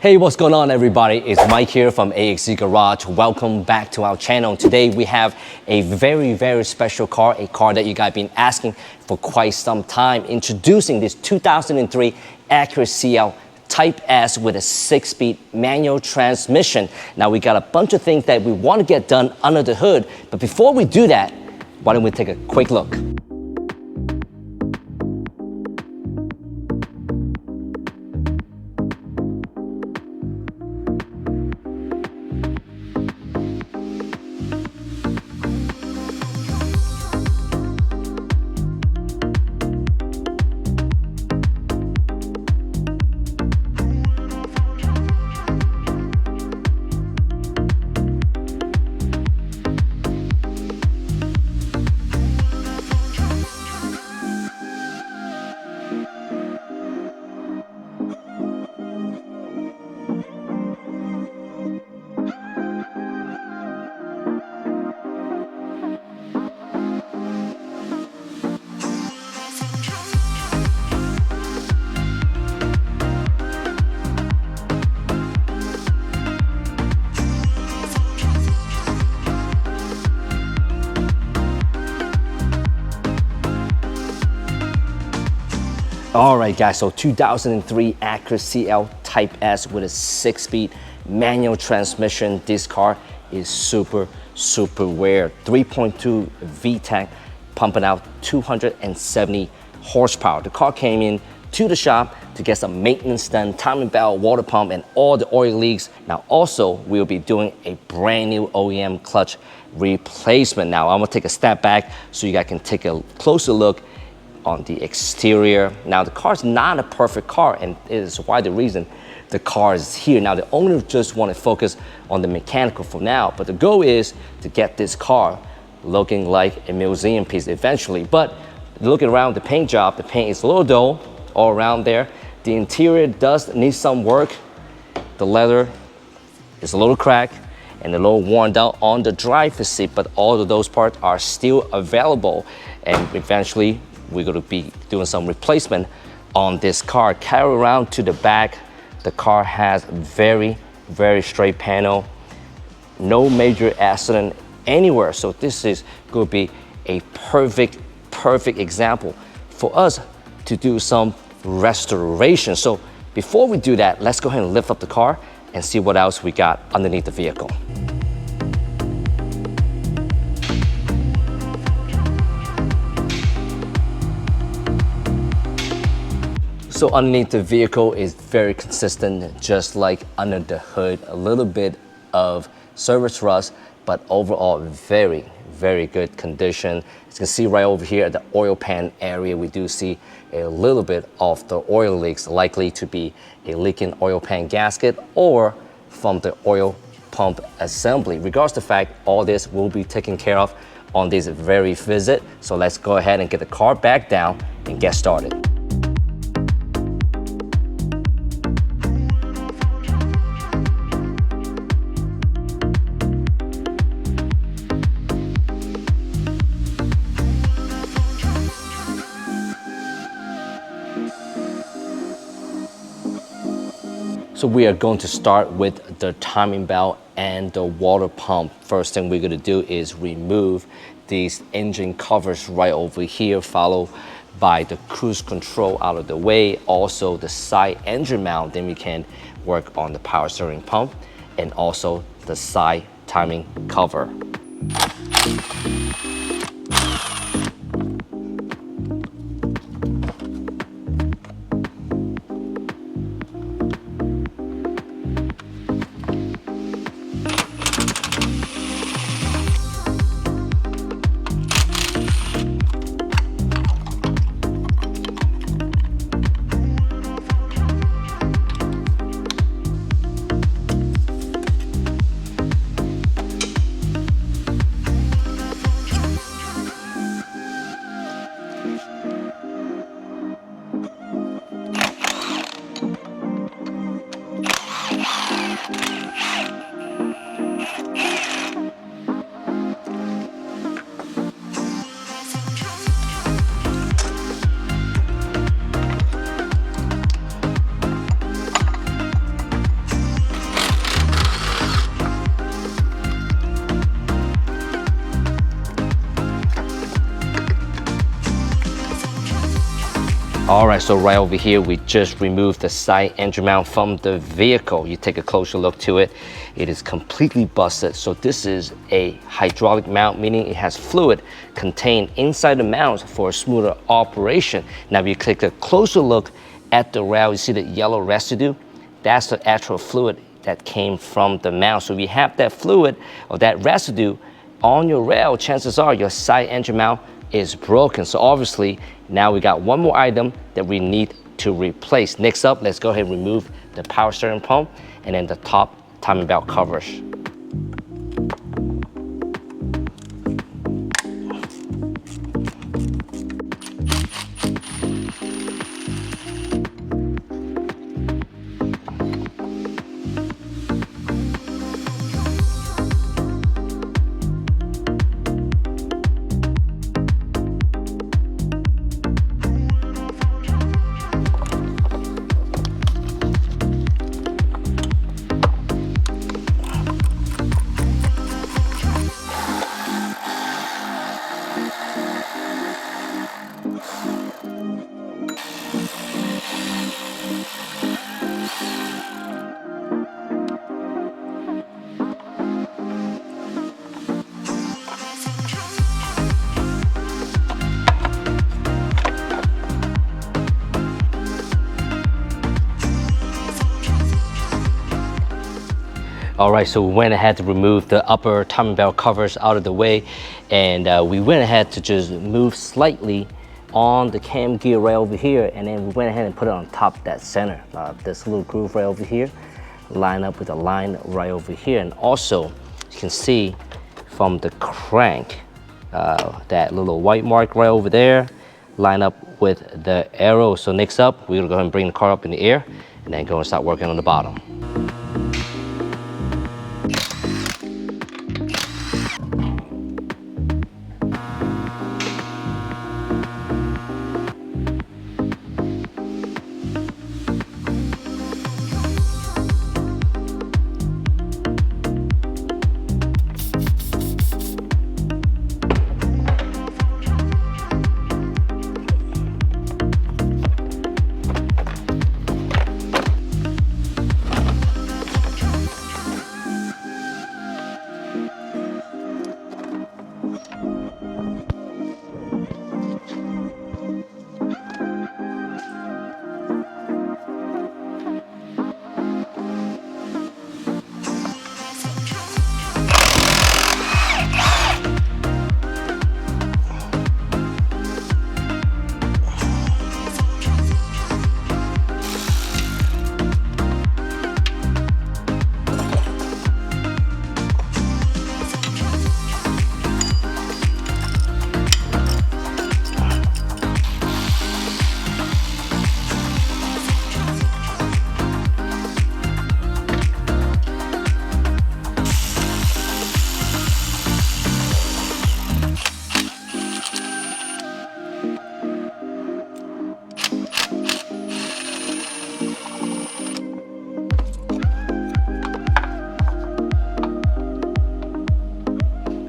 Hey, what's going on everybody? It's Mike here from AXC Garage. Welcome back to our channel. Today we have a very special car, a car that you guys have been asking for quite some time. Introducing this 2003 Acura CL Type-S with a 6-speed manual transmission. Now we got a bunch of things that we want to get done under the hood, but before we do that, why don't we take a quick look. Alright guys, so 2003 Acura CL Type-S with a 6-speed manual transmission. This car is super rare. 3.2 VTEC pumping out 270 horsepower. The car came in to the shop to get some maintenance done, timing belt, water pump, and all the oil leaks. Now also, we'll be doing a brand new OEM clutch replacement. Now I'm gonna take a step back so you guys can take a closer look on the exterior. Now the car is not a perfect car, and it is why the reason the car is here. Now the owner just want to focus on the mechanical for now, but the goal is to get this car looking like a museum piece eventually. But looking around the paint job, the paint is a little dull all around there. The interior does need some work. The leather is a little cracked and a little worn down on the driver's seat, but all of those parts are still available, and eventually we're going to be doing some replacement on this car. Carry around to the back, the car has very straight panel, no major accident anywhere. So this is going to be a perfect example for us to do some restoration. So before we do that, let's go ahead and lift up the car and see what else we got underneath the vehicle. So underneath the vehicle is very consistent, just like under the hood. A little bit of service rust, but overall very good condition. As you can see right over here at the oil pan area, we do see a little bit of the oil leaks, likely to be a leaking oil pan gasket or from the oil pump assembly. Regardless of the fact, all this will be taken care of on this very visit. So let's go ahead and get the car back down and get started. So we are going to start with the timing belt and the water pump. First thing we're going to do is remove these engine covers right over here, followed by the cruise control out of the way, also the side engine mount. Then we can work on the power steering pump and also the side timing cover. All right, so right over here, we just removed the side engine mount from the vehicle. You take a closer look to it. It is completely busted. So this is a hydraulic mount, meaning it has fluid contained inside the mount for a smoother operation. Now, if you take a closer look at the rail, you see the yellow residue? That's the actual fluid that came from the mount. So if you have that fluid or that residue on your rail, chances are your side engine mount is broken. So obviously, now we got one more item that we need to replace. Next up, let's go ahead and remove the power steering pump and then the top timing belt covers. All right, so we went ahead to remove the upper timing belt covers out of the way, and we went ahead to just move slightly on the cam gear right over here, and then we went ahead and put it on top of that center. This little groove right over here, line up with the line right over here. And also, you can see from the crank, that little white mark right over there, line up with the arrow. So next up, we're gonna go ahead and bring the car up in the air, and then go and start working on the bottom.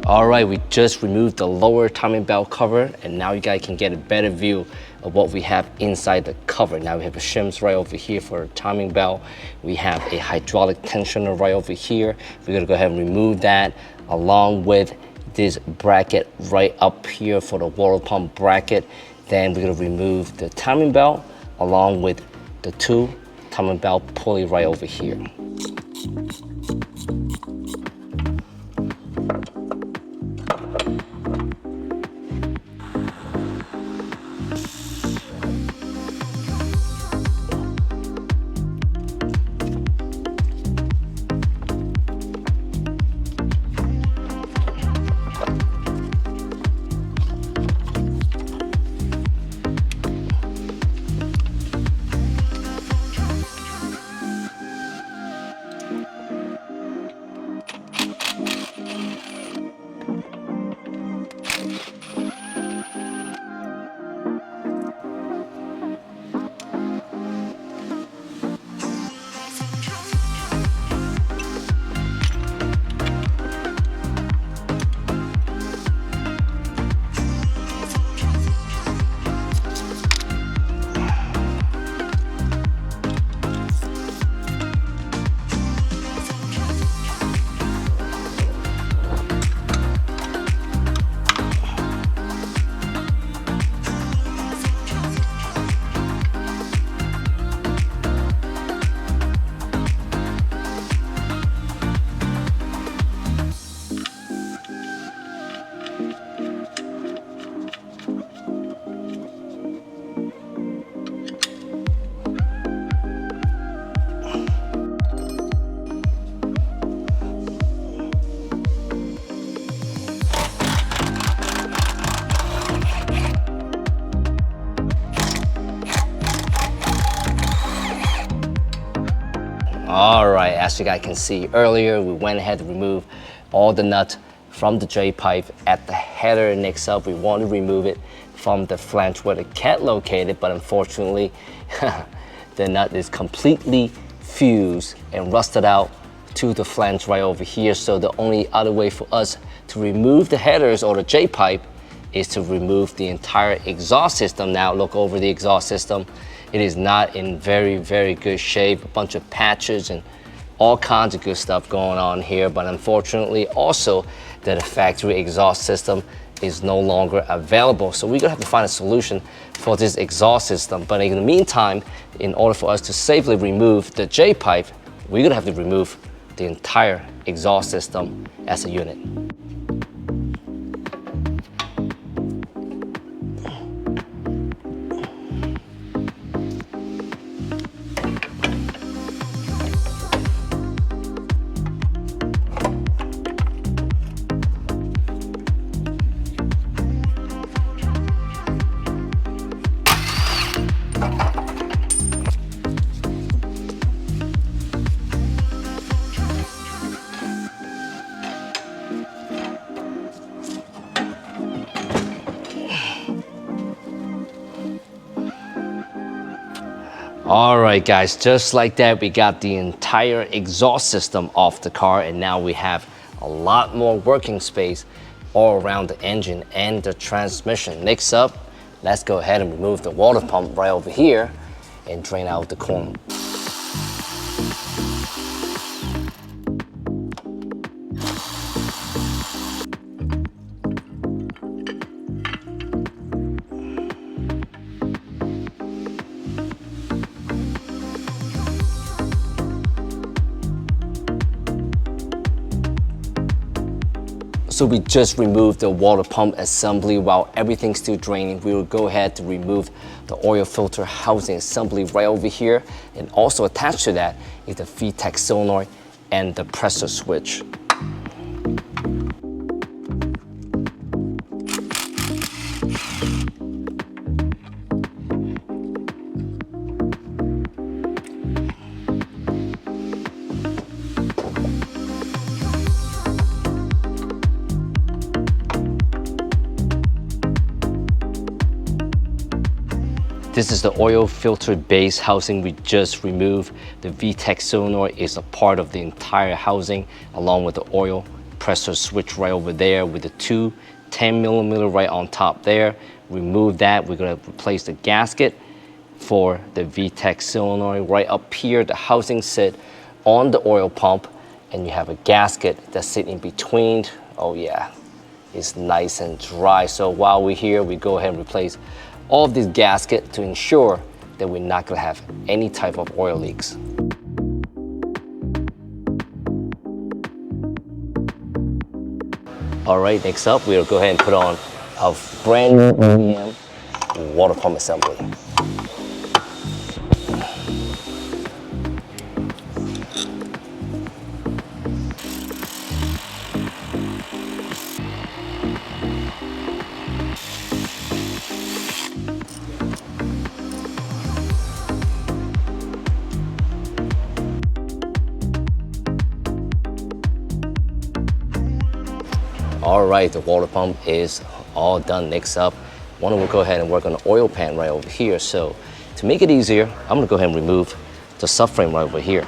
All right, we just removed the lower timing belt cover, and now you guys can get a better view of what we have inside the cover. Now we have a shims right over here for a timing belt. We have a hydraulic tensioner right over here. We're gonna go ahead and remove that, along with this bracket right up here for the water pump bracket. Then we're gonna remove the timing belt, along with the two timing belt pulley right over here. All right, as you guys can see earlier, we went ahead to remove all the nuts from the J-pipe at the header. Next up, we want to remove it from the flange where the cat located, but unfortunately, the nut is completely fused and rusted out to the flange right over here. So the only other way for us to remove the headers or the J-pipe is to remove the entire exhaust system. Now look over the exhaust system. It is not in very, very good shape. A bunch of patches and all kinds of good stuff going on here, but unfortunately also the factory exhaust system is no longer available. So we're gonna have to find a solution for this exhaust system. But in the meantime, in order for us to safely remove the J-pipe, we're gonna have to remove the entire exhaust system as a unit. All right, guys, just like that, we got the entire exhaust system off the car, and now we have a lot more working space all around the engine and the transmission. Next up, let's go ahead and remove the water pump right over here and drain out the coolant. So we just removed the water pump assembly. While everything's still draining, we will go ahead to remove the oil filter housing assembly right over here. And also attached to that is the VTEC solenoid and the pressure switch. This is the oil filter base housing we just removed. The VTEC solenoid is a part of the entire housing, along with the oil pressure switch right over there with the two 10mm right on top there. Remove that. We're gonna replace the gasket for the VTEC solenoid. Right up here, the housing sit on the oil pump, and you have a gasket that sit in between. Oh yeah, it's nice and dry. So while we're here, we go ahead and replace all of this gasket to ensure that we're not gonna have any type of oil leaks. All right, next up, we'll go ahead and put on our brand new OEM water pump assembly. All right, the water pump is all done. Next up, why don't we go ahead and work on the oil pan right over here. So to make it easier, I'm gonna go ahead and remove the subframe right over here.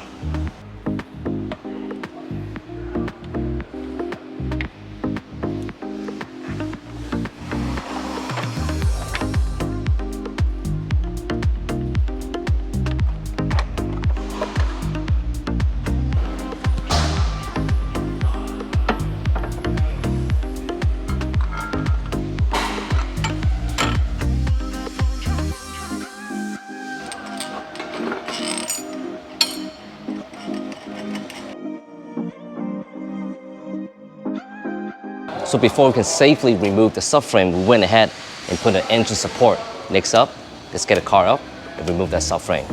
So before we can safely remove the subframe, we went ahead and put an engine support. Next up, let's get the car up and remove that subframe.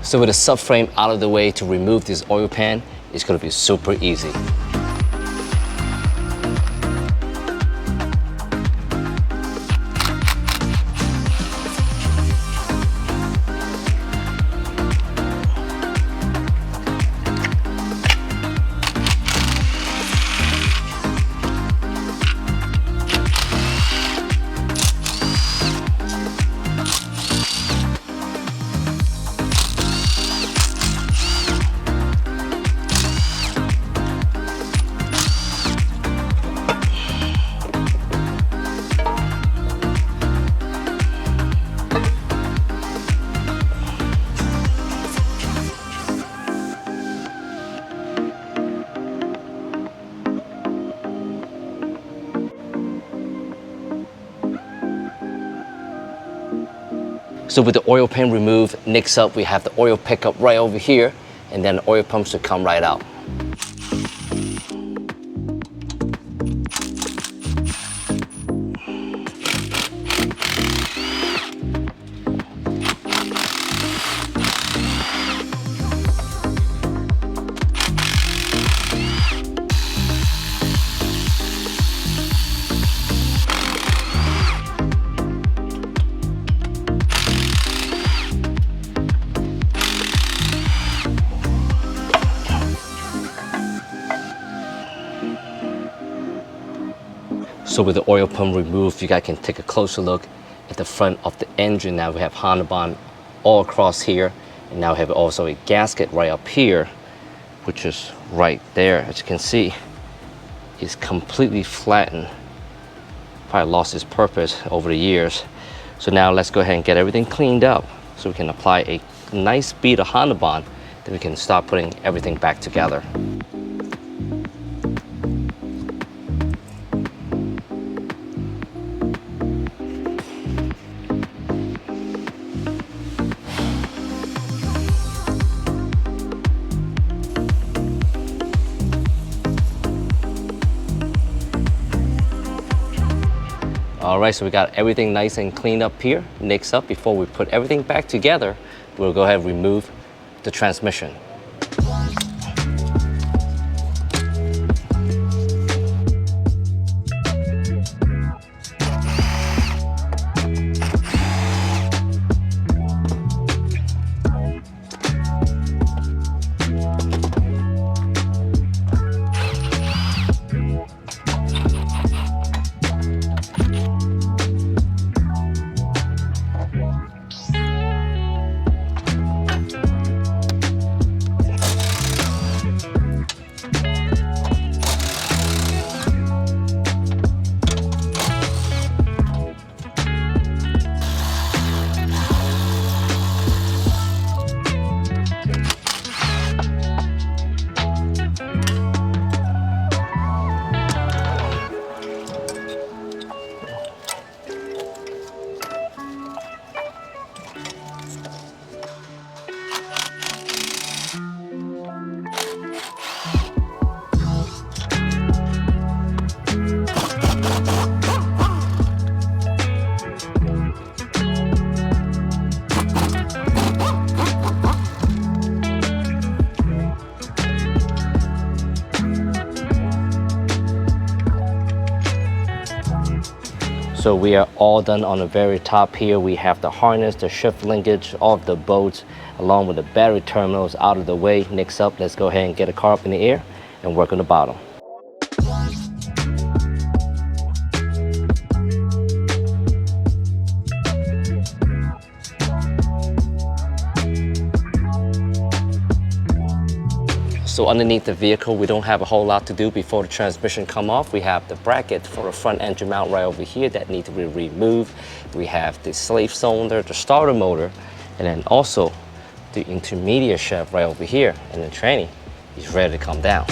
So with the subframe out of the way, to remove this oil pan, it's gonna be super easy. So with the oil pan removed, next up we have the oil pickup right over here, and then the oil pump should come right out. So with the oil pump removed, you guys can take a closer look at the front of the engine. Now we have Honda bond all across here, and now we have also a gasket right up here, which is right there. As you can see, it's completely flattened. Probably lost its purpose over the years. So now let's go ahead and get everything cleaned up so we can apply a nice bead of Honda bond, then we can start putting everything back together. All right, so we got everything nice and cleaned up here. Next up, before we put everything back together, we'll go ahead and remove the transmission. So we are all done on the very top here. We have the harness, the shift linkage, all of the bolts, along with the battery terminals out of the way. Next up, let's go ahead and get a car up in the air and work on the bottom. So underneath the vehicle, we don't have a whole lot to do before the transmission come off. We have the bracket for the front engine mount right over here that need to be removed. We have the slave cylinder, the starter motor, and then also the intermediate shaft right over here. And the tranny is ready to come down.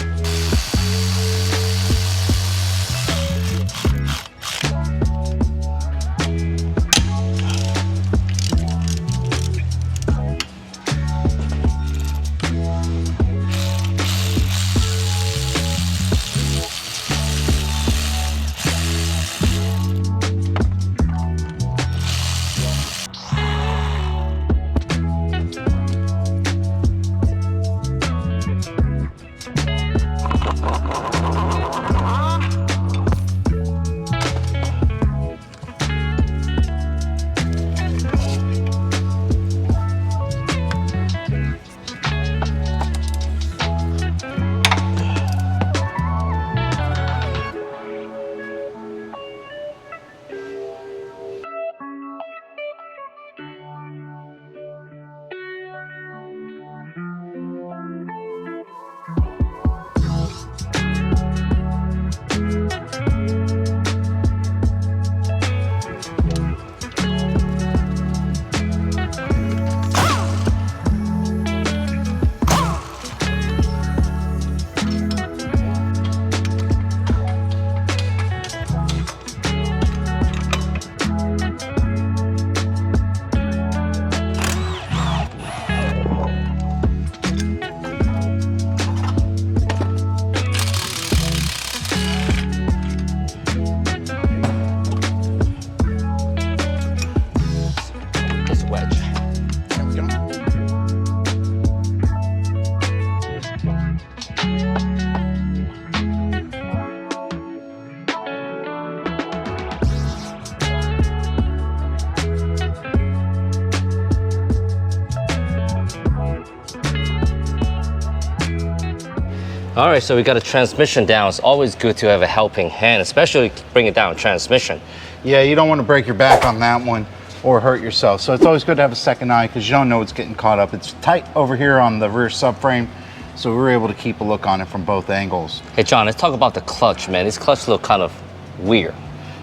All right, so we got a transmission down. It's always good to have a helping hand, especially bring it down transmission. Yeah, you don't want to break your back on that one or hurt yourself. So it's always good to have a second eye because you don't know what's getting caught up. It's tight over here on the rear subframe, so we were able to keep a look on it from both angles. Hey John, let's talk about the clutch, man. This clutch look kind of weird.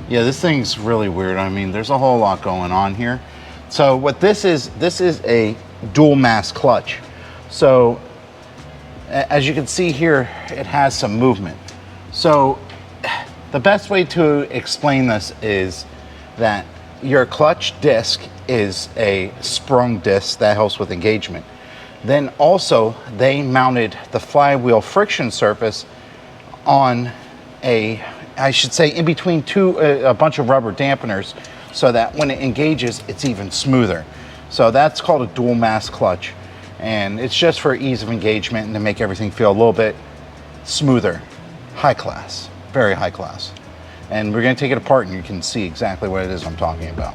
Yeah, this thing's really weird. I mean, there's a whole lot going on here. So what this is a dual mass clutch. So as you can see here, it has some movement. So the best way to explain this is that your clutch disc is a sprung disc that helps with engagement. Then also they mounted the flywheel friction surface on I should say in between a bunch of rubber dampeners so that when it engages, it's even smoother. So that's called a dual mass clutch. And it's just for ease of engagement and to make everything feel a little bit smoother. High class, very high class. And we're gonna take it apart and you can see exactly what it is I'm talking about.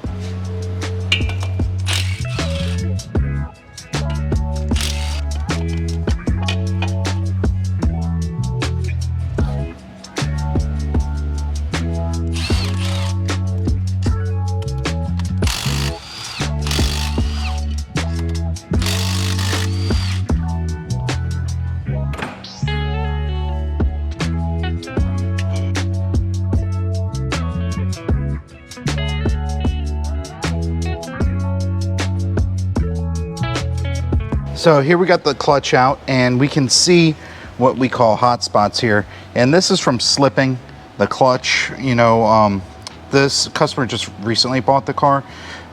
So here we got the clutch out and we can see what we call hot spots here. And this is from slipping the clutch. You know, this customer just recently bought the car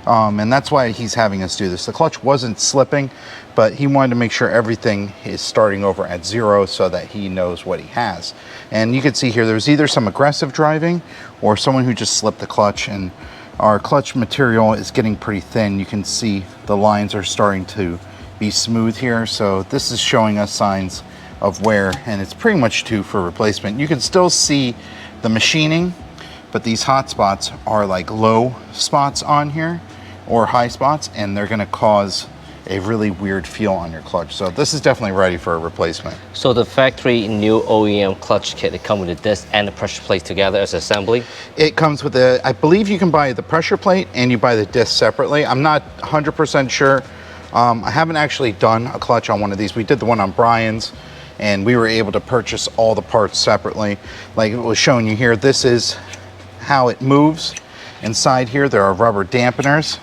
and that's why he's having us do this. The clutch wasn't slipping, but he wanted to make sure everything is starting over at 0 so that he knows what he has. And you can see here, there's either some aggressive driving or someone who just slipped the clutch, and our clutch material is getting pretty thin. You can see the lines are starting to be smooth here, so this is showing us signs of wear, and it's pretty much due for replacement. You can still see the machining, but these hot spots are like low spots on here or high spots, and they're going to cause a really weird feel on your clutch. So this is definitely ready for a replacement. So the factory new OEM clutch kit, it comes with the disc and the pressure plate together as assembly? It comes with I believe you can buy the pressure plate and you buy the disc separately. I'm not 100% sure. I haven't actually done a clutch on one of these. We did the one on Brian's and we were able to purchase all the parts separately. Like it was showing you here, this is how it moves. Inside here, there are rubber dampeners.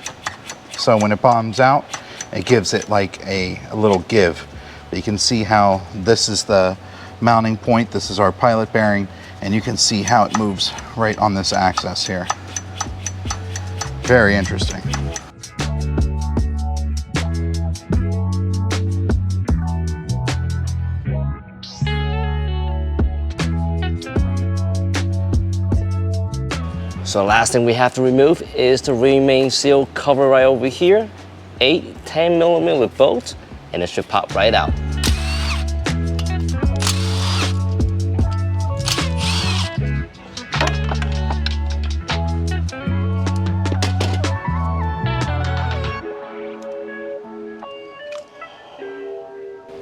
So when it bombs out, it gives it like a little give. But you can see how this is the mounting point. This is our pilot bearing, and you can see how it moves right on this axis here. Very interesting. So the last thing we have to remove is the remain seal cover right over here. 8-10mm bolts, and it should pop right out.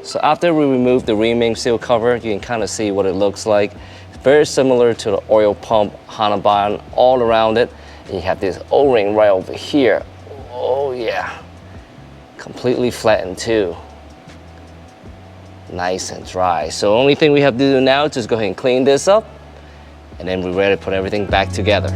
So after we remove the remain seal cover, you can kind of see what it looks like. Very similar to the oil pump Hana bond all around it. And you have this O-ring right over here. Oh yeah, completely flattened too. Nice and dry. So the only thing we have to do now is just go ahead and clean this up, and then we're ready to put everything back together.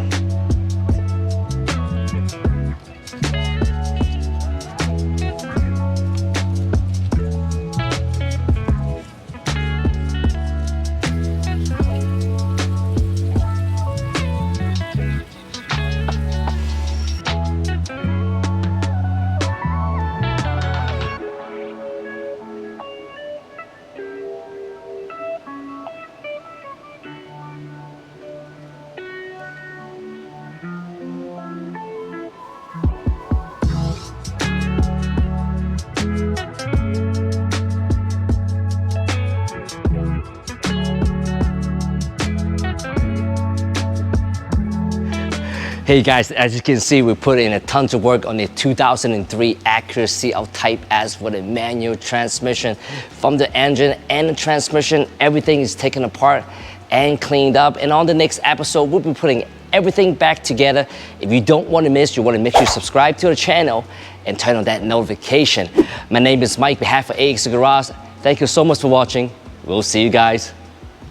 Hey guys, as you can see, we put in a tons of work on the 2003 Acura CL Type-S with a manual transmission. From the engine and the transmission, everything is taken apart and cleaned up. And on the next episode, we'll be putting everything back together. If you don't want to miss, you want to make sure you subscribe to the channel and turn on that notification. My name is Mike, on behalf of AX Garage. Thank you so much for watching. We'll see you guys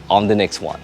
on the next one.